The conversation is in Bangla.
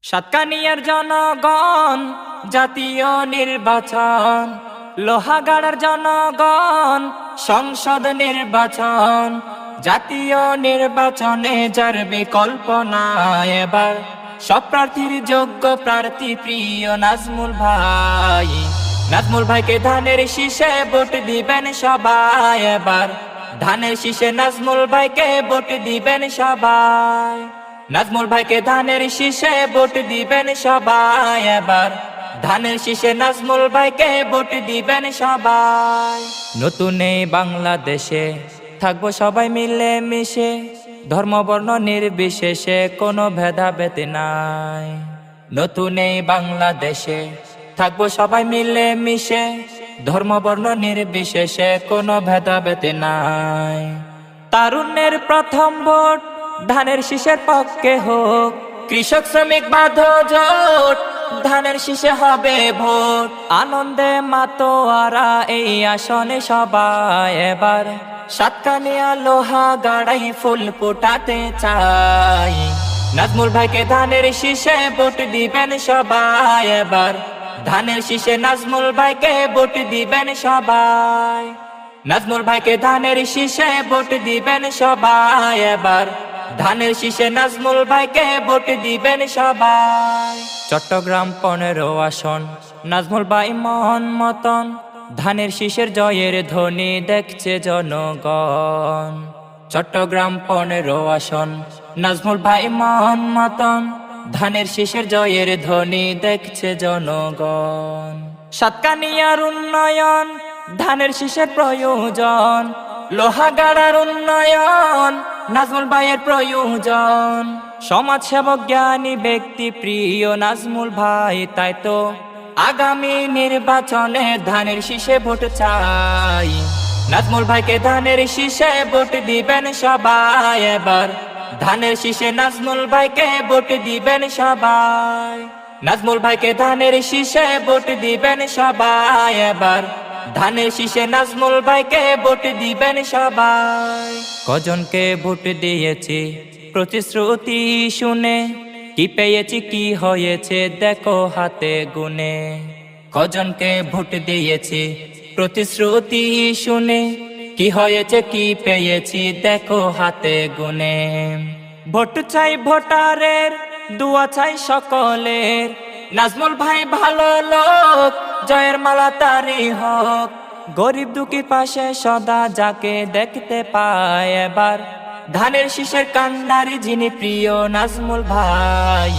সাতকানিয়ার জনগণ জাতীয় নির্বাচন, লোহাগাড়ার জনগণ সংসদ নির্বাচন। জাতীয় নির্বাচনে যার বিকল্প নাই এবার, সব প্রার্থীর যোগ্য প্রার্থী প্রিয় নাজমুল ভাই। নাজমুল ভাইকে ধানের শীষে ভোট দিবেন সবাই এবার, ধানের শীষে নাজমুল ভাইকে ভোট দিবেন সবাই। নাজমুল ভাইকে ধানের শীষে ভোট দিবেন সবাই এবার, ধানের শীষে নাজমুল ভাইকে ভোট দিবেন সবাই। নতুন এই বাংলাদেশে থাকবো সবাই মিলে মিশে, ধর্ম বর্ণ নির্বিশেষে কোনো ভেদাভেদ নাই। নতুন এই বাংলাদেশে থাকবো সবাই মিলে মিশে, ধর্ম বর্ণ নির্বিশেষে কোনো ভেদাভেদ নাই। তারুণ্যের প্রথম ভোট ধানের শীষের পক্ষে হোক, কৃষক শ্রমিক বাঁধো জোট ধানের শীষে হবে ভোট। আনন্দে মাতোয়ারা এই আসনে সবাই এবার, সাতকানিয়া লোহাগাড়ায় ফুল ফোটাতে চাই। নাজমুল ভাইকে ধানের শীষে ভোট দিবেন সবাই এবার, ধানের শীষে নাজমুল ভাইকে ভোট দিবেন সবাই। নাজমুল ভাইকে ধানের শীষে ভোট দিবেন সবাই এবার, ধানের শীষে নাজমুল ভাইকে ভোট দিবেন সবাই। চট্টগ্রাম 15 আসন নাজমুল ভাই মন মতন, ধানের শীষের জয়ের ধ্বনি দেখছে জনগণ। চট্টগ্রাম 15 আসন নাজমুল ভাই মন মতন, ধানের শীষের জয়ের ধ্বনি দেখছে জনগণ। সাতকানিয়ার উন্নয়ন ধানের শীষের প্রয়োজন, লোহাগাড়ার উন্নয়ন নাজমুল ভাইয়ের প্রয়োজন। সমাজ সেবক জ্ঞানী ব্যক্তি প্রিয় নাজমুল ভাই, তাই তো আগামী নির্বাচনে ধানের শীষে ভোট চাই। নাজমুল ভাইকে ধানের শীষে ভোট দিবেন সবাই এবার, ধানের শীষে নাজমুল ভাইকে ভোট দিবেন সবাই। নাজমুল ভাইকে ধানের শীষে ভোট দিবেন সবাই এবার, ধানের শীষে নাজমুল ভাইকে ভোট দিবেন সবাই। কজনকে ভোট দিয়েছি প্রতিশ্রুতি শুনে, কি পেয়েছি কি হয়েছে দেখো হাতে গুনে। কজনকে ভোট দিয়েছি প্রতিশ্রুতি শুনে, কি হয়েছে কি পেয়েছি দেখো হাতে গুনে। ভোট চাই ভোটারের, দুয়া চাই সকলের, নাজমুল ভাই ভালো লোক জয়ের মালা তারি হোক। গরিব দুঃখী পাশে সদা যাকে দেখতে পায় এবার, ধানের শীষের কান্ডারি যিনি প্রিয় নাজমুল ভাই।